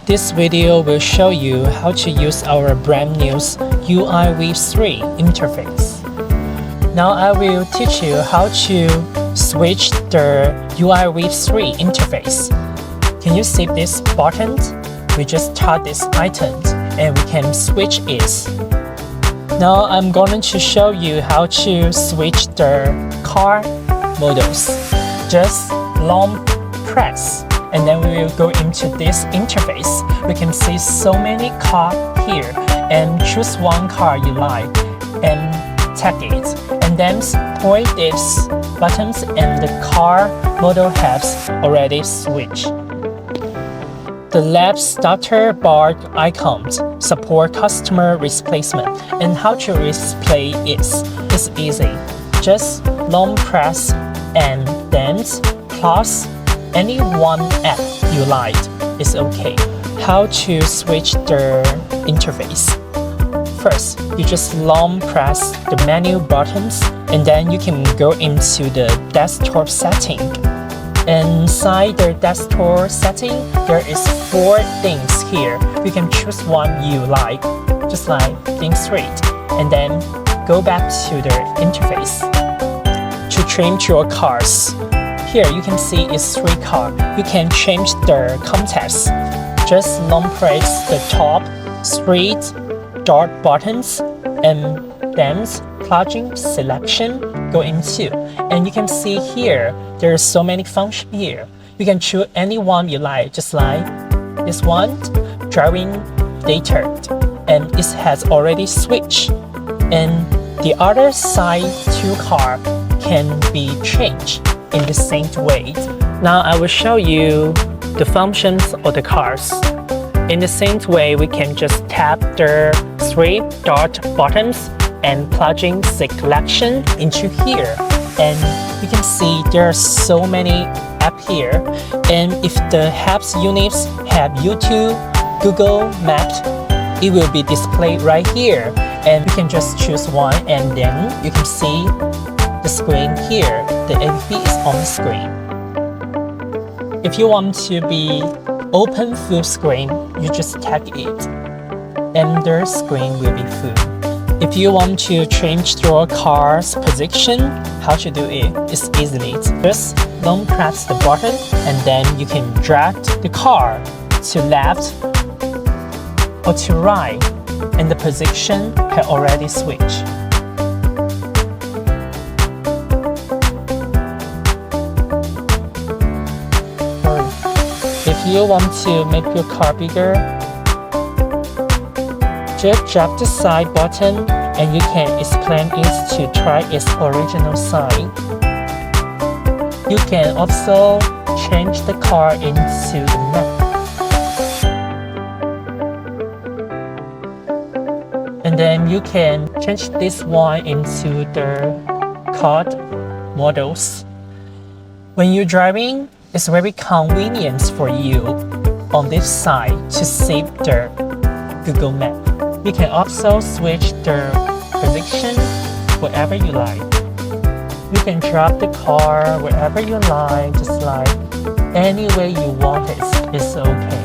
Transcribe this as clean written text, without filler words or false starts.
This video will show you how to use our brand new UIV 3 interface. Now I will teach you how to switch the UIV 3 interface. Can you see this button? We just tap this item and we can switch it. Now I'm going to show you how to switch the car models. Just long press and then we will go into this interface. We can see so many cars here and choose one car you like and tag it, and then point these buttons and the car model has already switched. The left starter bar icons support customer replacement, and how to replay is easy. Just long press and then plus any one app you like is okay. How to switch the interface? First, you just long press the menu buttons and then you can go into the desktop setting. Inside the desktop setting, there is 4 things here. You can choose one you like, just like think straight, and then go back to the interface. To change your cars, here you can see it's 3 cars. You can change the context. Just long press the top 3 dot buttons and then plugin selection go into, and you can see here there's so many functions here. You can choose any one you like, just like this one, driving data, and it has already switched. And the other side 2 car can be changed in the same way. Now I will show you the functions of the cars. In the same way, we can just tap the 3 dot buttons and plugin selection into here. And you can see there are so many apps here. And if the apps units have YouTube, Google Maps, it will be displayed right here. And you can just choose one and then you can see the screen here. The app is on the screen. If you want to be open full screen, you just tap it and the screen will be full. If you want to change your car's position, how to do it is easily. Just long press the button and then you can drag the car to left or to right, and the position has already switched. If you want to make your car bigger, just drop the side button and you can expand it to try its original size. You can also change the car into the map. And then you can change this one into the car models. When you're driving, it's very convenient for you on this side to save the Google Map. You can also switch the position wherever you like. You can drop the car wherever you like, just like any way you want it. It's okay.